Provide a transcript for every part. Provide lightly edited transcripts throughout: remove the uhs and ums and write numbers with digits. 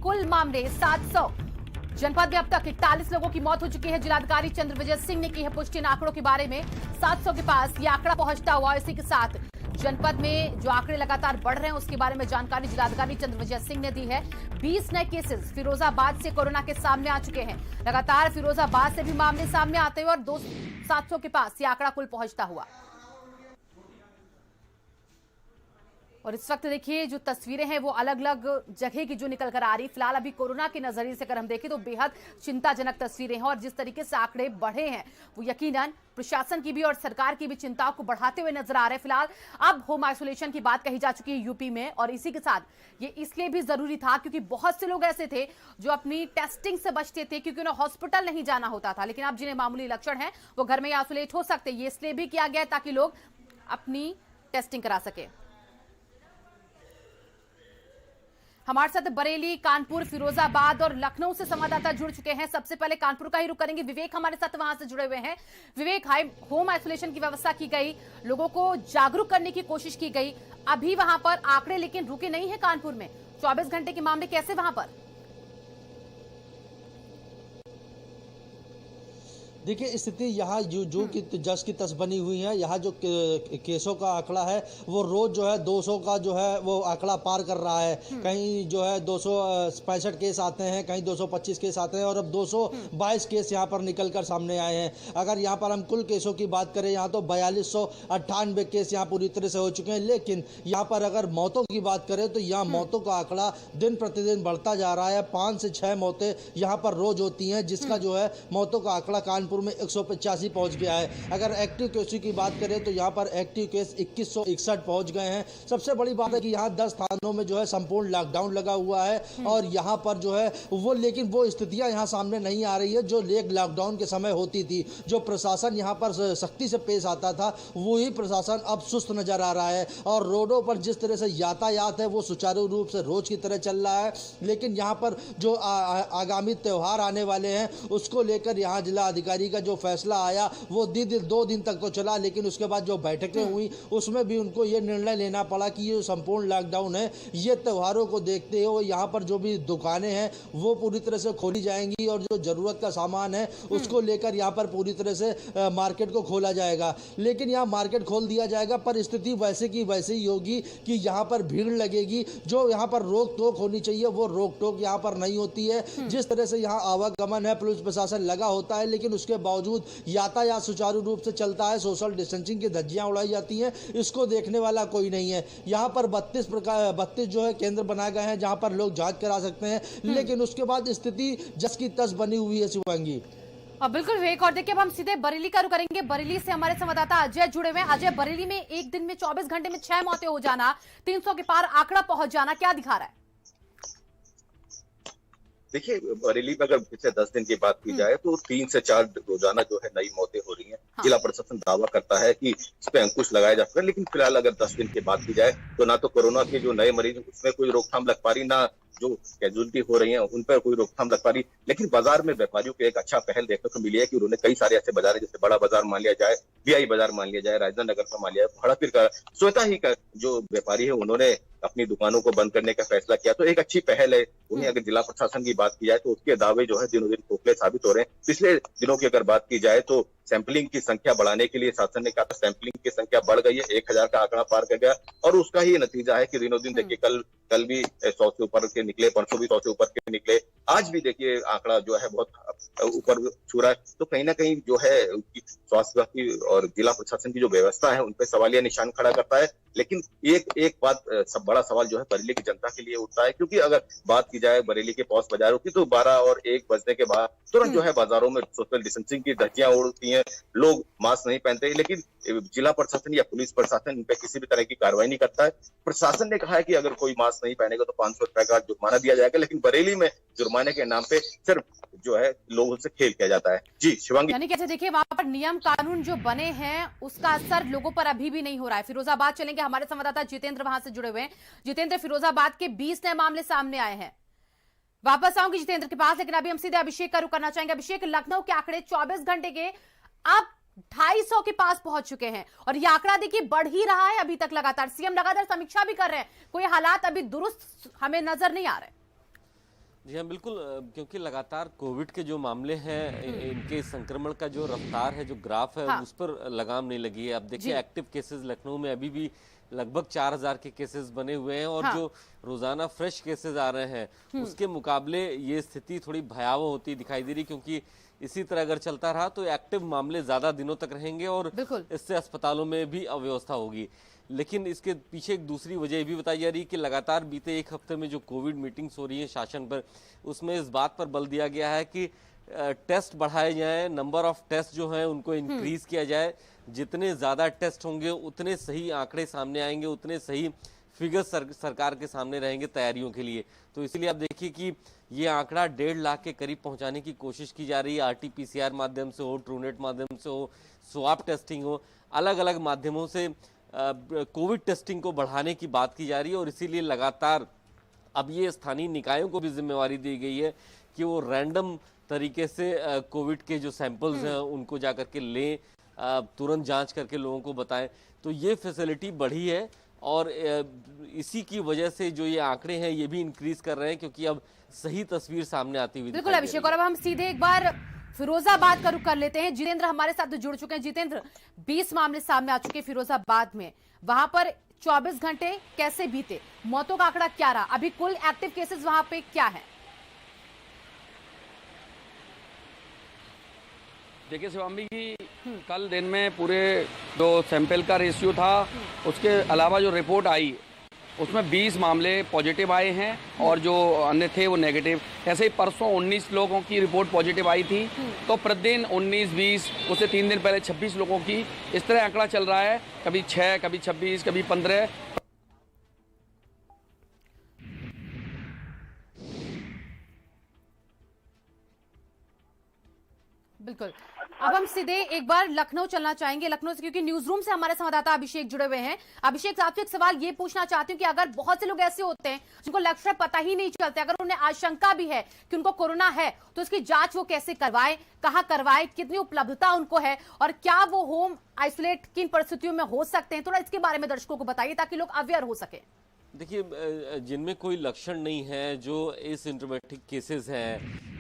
कुल मामले 700। जनपद में अब तक 41 लोगों की मौत हो चुकी है। जिलाधिकारी चंद्र विजय सिंह ने की है पुष्टि इन आंकड़ों के बारे में। 700 के पास ये आंकड़ा पहुंचता हुआ। इसी के साथ जनपद में जो आंकड़े लगातार बढ़ रहे हैं उसके बारे में जानकारी जिलाधिकारी चंद्र विजय सिंह ने दी है। 20 नए केसेस फिरोजाबाद से कोरोना के सामने आ चुके हैं। लगातार फिरोजाबाद से भी मामले सामने आते हुए और 700 के पास ये आंकड़ा कुल पहुंचता हुआ। और इस वक्त देखिए जो तस्वीरें हैं वो अलग अलग जगह की जो निकल कर आ रही। फिलहाल अभी कोरोना के नजरिए से अगर हम देखें तो बेहद चिंताजनक तस्वीरें हैं और जिस तरीके से आंकड़े बढ़े हैं वो यकीनन प्रशासन की भी और सरकार की भी चिंताओं को बढ़ाते हुए नजर आ रहे हैं। फिलहाल अब होम आइसोलेशन की बात कही जा चुकी है यूपी में और इसी के साथ ये इसलिए भी जरूरी था क्योंकि बहुत से लोग ऐसे थे जो अपनी टेस्टिंग से बचते थे क्योंकि उन्हें हॉस्पिटल नहीं जाना होता था। लेकिन अब जिन्हें मामूली लक्षण है वो घर में आइसोलेट हो सकते। ये इसलिए भी किया गया ताकि लोग अपनी टेस्टिंग करा सके। हमारे साथ बरेली, कानपुर, फिरोजाबाद और लखनऊ से संवाददाता जुड़ चुके हैं। सबसे पहले कानपुर का ही रुख करेंगे। विवेक हमारे साथ वहां से जुड़े हुए हैं। विवेक, होम आइसोलेशन की व्यवस्था की गई, लोगों को जागरूक करने की कोशिश की गई। अभी वहां पर आंकड़े लेकिन रुके नहीं है। कानपुर में 24 घंटे के मामले कैसे वहां पर? देखिए स्थिति यहाँ जो कि जस की तस बनी हुई है। यहाँ जो केसों का आंकड़ा है वो रोज जो है 200 का जो है वो आंकड़ा पार कर रहा है। कहीं जो है 265 केस आते हैं, कहीं 225 केस आते हैं और अब 222 केस यहाँ पर निकल कर सामने आए हैं। अगर यहाँ पर हम कुल केसों की बात करें यहाँ तो 4298 केस यहाँ पूरी तरह से हो चुके हैं। लेकिन यहाँ पर अगर मौतों की बात करें तो यहाँ मौतों का आंकड़ा दिन प्रतिदिन बढ़ता जा रहा है। 5 से 6 मौतें यहाँ पर रोज होती हैं, जिसका जो है मौतों का आंकड़ा कानपुर में 185 पहुंच गया है। अगर एक्टिव केसों की बात करें तो यहाँ पर एक्टिव केस 2161 पहुंच गए हैं। सबसे बड़ी बात है कि यहाँ 10 थानों में जो है संपूर्ण लॉकडाउन लगा हुआ है और यहाँ पर जो है वो लेकिन वो स्थितियां यहाँ सामने नहीं आ रही है जो लॉकडाउन के समय होती थी। जो प्रशासन यहाँ पर सख्ती से पेश आता था वही प्रशासन अब सुस्त नजर आ रहा है और रोडों पर जिस तरह से यातायात है वो सुचारू रूप से रोज की तरह चल रहा है। लेकिन यहाँ पर जो आगामी त्यौहार आने वाले हैं उसको लेकर यहाँ जिला अधिकारी का जो फैसला आया वो 2 दिन तक तो चला, लेकिन उसके बाद जो बैठकें हुई उसमें भी उनको ये निर्णय लेना पड़ा कि ये संपूर्ण लॉकडाउन है ये त्योहारों को देखते हुए यहाँ पर जो भी दुकानें हैं वो पूरी तरह से खोली जाएंगी और जो जरूरत का सामान है उसको लेकर यहाँ पर पूरी तरह से मार्केट को खोला जाएगा। लेकिन यहाँ मार्केट खोल दिया जाएगा पर स्थिति वैसे की वैसे ही होगी कि यहाँ पर भीड़ लगेगी। जो यहाँ पर रोक टोक होनी चाहिए वो रोक टोक यहाँ पर नहीं होती है। जिस तरह से यहाँ आवागमन है पुलिस प्रशासन लगा होता है लेकिन उसके बावजूद यातायात सुचारू रूप से चलता है। सोशल डिस्टेंसिंग की धज्जियां उड़ाई जाती हैं, इसको देखने वाला कोई नहीं है। यहाँ पर 32 जो है केंद्र बनाए गए हैं जहां पर लोग जांच करा सकते हैं, लेकिन उसके बाद स्थिति जस की तस बनी हुई है। शिवांगी बिल्कुल विवेक, और देखिए अब हम सीधे बरेली का रुख करेंगे। बरेली से हमारे संवाददाता अजय जुड़े हुए हैं। अजय, बरेली में एक दिन में 24 घंटे में 6 मौतें हो जाना, 300 के पार आंकड़ा पहुंच जाना, क्या दिखा रहा है? देखिए बरेली में अगर पिछले 10 दिन की बात की जाए तो 3 से 4 रोजाना जो है नई मौतें हो रही हैं। हाँ। जिला प्रशासन दावा करता है कि इस पे अंकुश लगाया जा सकता है, लेकिन फिलहाल अगर 10 दिन की बात की जाए तो ना तो कोरोना के जो नए मरीज उसमें कोई रोकथाम लग पा रही, ना जो कैजुअलिटी हो रही है उन पर कोई रोकथाम लग पा रही। लेकिन बाजार में व्यापारियों को एक अच्छा पहल देखने को मिली है कि उन्होंने कई सारे ऐसे बाजार है जैसे बड़ा बाजार मान लिया जाए, बीआई बाजार मान लिया जाए, राजधानी नगर का मान लिया जाए, भाड़ापीर का, स्वतः ही का जो व्यापारी है उन्होंने अपनी दुकानों को बंद करने का फैसला किया। तो एक अच्छी पहल है। उन्हें अगर जिला प्रशासन की बात की जाए तो उसके दावे जो है दिनों दिन खोखले साबित हो रहे हैं। पिछले दिनों की अगर बात की जाए तो सैंपलिंग की संख्या बढ़ाने के लिए शासन ने कहा था, सैंपलिंग की संख्या बढ़ गई है, 1000 का आंकड़ा पार कर गया और उसका ही नतीजा है कि दिनों दिन देखिए कल भी 100 से ऊपर के निकले, परसों भी 100 से ऊपर के निकले, आज भी देखिए आंकड़ा जो है बहुत ऊपर छू रहा है। तो कहीं ना कहीं जो है स्वास्थ्य विभाग की और जिला प्रशासन की जो व्यवस्था है उन पर सवालिया निशान खड़ा करता है। लेकिन एक बात सब बड़ा सवाल जो है बरेली की जनता के लिए उठता है, क्योंकि अगर बात की जाए बरेली के पॉस बाजारों की तो 12 और 1 बजने के बाद तुरंत जो है बाजारों में सोशल डिस्टेंसिंग की धज्जियां उड़ती हैं, लोग मास्क नहीं पहनते, लेकिन जिला प्रशासन या पुलिस प्रशासन इन पे किसी भी तरह की कार्रवाई नहीं करता है। प्रशासन ने कहा है कि अगर कोई मास्क नहीं पहनेगा तो 500 रुपए का जुर्माना दिया जाएगा, लेकिन बरेली में जुर्माने के नाम पे सिर्फ जो है लोगों से खेल किया जाता है। जी शिवांगी, यानी कैसे देखिए वहां पर नियम कानून जो बने हैं उसका असर लोगों पर अभी भी नहीं हो रहा है। फिरोजाबाद चलेंगे, हमारे संवाददाता जितेंद्र वहां से जुड़े हुए हैं। जितेंद्र, फिरोजाबाद के 20 नए मामले सामने आए हैं। वापस आऊंगी जितेंद्र के पास, लेकिन अभी हम सीधे अभिषेक का रुख करना चाहेंगे। अभिषेक, लखनऊ के आंकड़े 24 घंटे के अब 250 के पास पहुंच चुके हैं और यह आंकड़ा देखिए बढ़ ही रहा है अभी तक लगातार। सीएम लगातार समीक्षा भी कर रहे हैं, कोई हालात अभी दुरुस्त हमें नजर नहीं आ रहे। जी हाँ, बिल्कुल। क्योंकि लगातार कोविड के जो मामले हैं, इनके संक्रमण का जो रफ्तार है, जो ग्राफ है, हाँ। उस पर लगाम नहीं लगी है। अब जी। देखिए, एक्टिव केसेस लखनऊ में अभी भी लगभग 4000 के केसेस बने हुए हैं और हाँ। जो रोजाना फ्रेश केसेस आ रहे हैं उसके मुकाबले ये स्थिति थोड़ी भयावह होती दिखाई दे रही, क्योंकि इसी तरह अगर चलता रहा तो एक्टिव मामले ज्यादा दिनों तक रहेंगे और बिल्कुल। इससे अस्पतालों में भी अव्यवस्था होगी। लेकिन इसके पीछे एक दूसरी वजह ये भी बताई जा रही है कि लगातार बीते एक हफ्ते में जो कोविड मीटिंग्स हो रही है शासन पर, उसमें इस बात पर बल दिया गया है कि टेस्ट बढ़ाए जाएं, नंबर ऑफ टेस्ट जो हैं उनको इंक्रीज किया जाए। जितने ज़्यादा टेस्ट होंगे उतने सही आंकड़े सामने आएंगे, उतने सही फिगर्स सरकार के सामने रहेंगे तैयारियों के लिए। तो इसलिए आप देखिए कि ये आंकड़ा 1.5 लाख के करीब पहुंचाने की कोशिश की जा रही है। RT-PCR माध्यम से हो, ट्रूनेट माध्यम से हो, स्वाब टेस्टिंग हो, अलग अलग माध्यमों से कोविड टेस्टिंग को बढ़ाने की बात की जा रही है। और इसीलिए लगातार अब ये स्थानीय निकायों को भी जिम्मेवारी दी गई है कि वो रैंडम तरीके से कोविड के जो सैंपल्स हैं उनको जा करके लें, तुरंत जांच करके लोगों को बताएं। तो ये फैसिलिटी बढ़ी है और इसी की वजह से जो ये आंकड़े हैं ये भी इंक्रीज कर रहे हैं, क्योंकि अब सही तस्वीर सामने आती हुई बिल्कुल अभिषेक। और अब हम सीधे एक बार फिरोजाबाद का रुख कर लेते हैं। जितेंद्र हमारे साथ जुड़ चुके हैं। जितेंद्र, 20 मामले सामने आ चुके हैं फिरोजाबाद में, वहां पर 24 घंटे कैसे बीते, मौतों का आंकड़ा क्या रहा, अभी कुल एक्टिव केसेस वहां पे क्या है? देखिए शिवांगी की कल दिन में पूरे जो सैंपल का रेशियो था उसके अलावा जो रिपोर्ट आई उसमें 20 मामले पॉजिटिव आए हैं और जो अन्य थे वो नेगेटिव। ऐसे ही परसों 19 लोगों की रिपोर्ट पॉजिटिव आई थी, तो प्रतिदिन 19, 20, उससे 3 दिन पहले 26 लोगों की, इस तरह आंकड़ा चल रहा है। कभी 6, कभी 26, कभी 15। बिल्कुल। अब हम सीधे एक बार लखनऊ चलना चाहेंगे, लखनऊ से, क्योंकि न्यूज रूम से हमारे संवाददाता अभिषेक जुड़े हुए हैं। अभिषेक, आपसे एक सवाल ये पूछना चाहती हूँ कि अगर बहुत से लोग ऐसे होते हैं जिनको लक्षण पता ही नहीं चलते, अगर उन्हें आशंका भी है कि उनको कोरोना है, तो इसकी जांच वो कैसे करवाए, कहाँ करवाए, कितनी उपलब्धता उनको है और क्या वो होम आइसोलेट किन परिस्थितियों में हो सकते हैं, थोड़ा इसके बारे में दर्शकों को बताइए ताकि लोग अवेयर हो सके। देखिए, जिनमें कोई लक्षण नहीं है, जो एसिम्प्टोमेटिक केसेस हैं,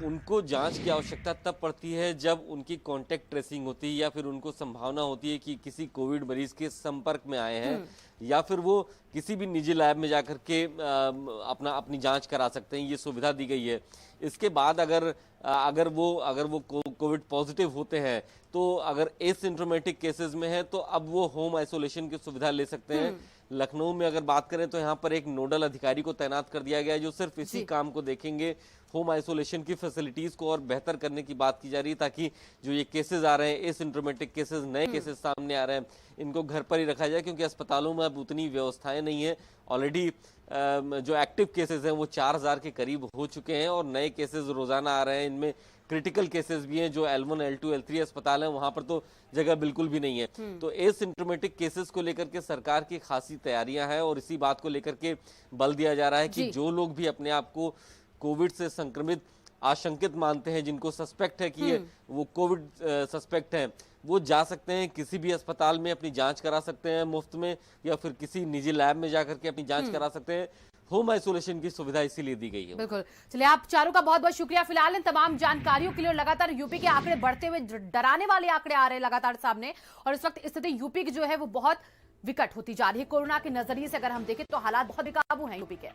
उनको जांच की आवश्यकता तब पड़ती है जब उनकी कांटेक्ट ट्रेसिंग होती है या फिर उनको संभावना होती है कि किसी कोविड मरीज के संपर्क में आए हैं या फिर वो किसी भी निजी लैब में जाकर के अपनी जांच करा सकते हैं। ये सुविधा दी गई है। इसके बाद अगर वो कोविड पॉजिटिव होते हैं, तो अगर एसिम्प्टोमेटिक केसेस में है तो अब वो होम आइसोलेशन की सुविधा ले सकते हैं। लखनऊ में अगर बात करें तो यहाँ पर एक नोडल अधिकारी को तैनात कर दिया गया है जो सिर्फ इसी काम को देखेंगे। होम आइसोलेशन की फैसिलिटीज को और बेहतर करने की बात की जा रही है ताकि जो ये केसेस आ रहे हैं, एसिम्प्टोमेटिक केसेस, नए केसेस सामने आ रहे हैं, इनको घर पर ही रखा जाए, क्योंकि अस्पतालों में अब उतनी व्यवस्थाएं नहीं है। ऑलरेडी जो एक्टिव केसेस हैं वो 4000 के करीब हो चुके हैं और नए केसेस रोजाना आ रहे हैं। इनमें क्रिटिकल केसेस भी हैं, जो L1, L2, L3 अस्पताल हैं वहां पर तो जगह बिल्कुल भी नहीं है। तो एसिम्प्टोमेटिक केसेस को लेकर के सरकार की खासी तैयारियां हैं और इसी बात को लेकर के बल दिया जा रहा है कि जो लोग भी अपने आप को कोविड से संक्रमित आशंकित मानते हैं, जिनको सस्पेक्ट है कि वो कोविड सस्पेक्ट हैं, वो जा सकते हैं किसी भी अस्पताल में अपनी जांच करा सकते हैं मुफ्त में, या फिर किसी निजी लैब में जाकर के अपनी जांच करा सकते हैं। होम आइसोलेशन की सुविधा इसीलिए दी गई है। बिल्कुल। चलिए, आप चारों का बहुत बहुत शुक्रिया फिलहाल इन तमाम जानकारियों के लिए। लगातार यूपी के आंकड़े बढ़ते हुए, डराने वाले आंकड़े आ रहे हैं लगातार सामने, और इस वक्त स्थिति यूपी की जो है वो बहुत विकट होती जा रही है। कोरोना के नजरिए से अगर हम देखें तो हालात बहुत बेकाबू हैं यूपी के।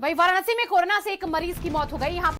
वहीं वाराणसी में कोरोना से एक मरीज की मौत हो गई। यहाँ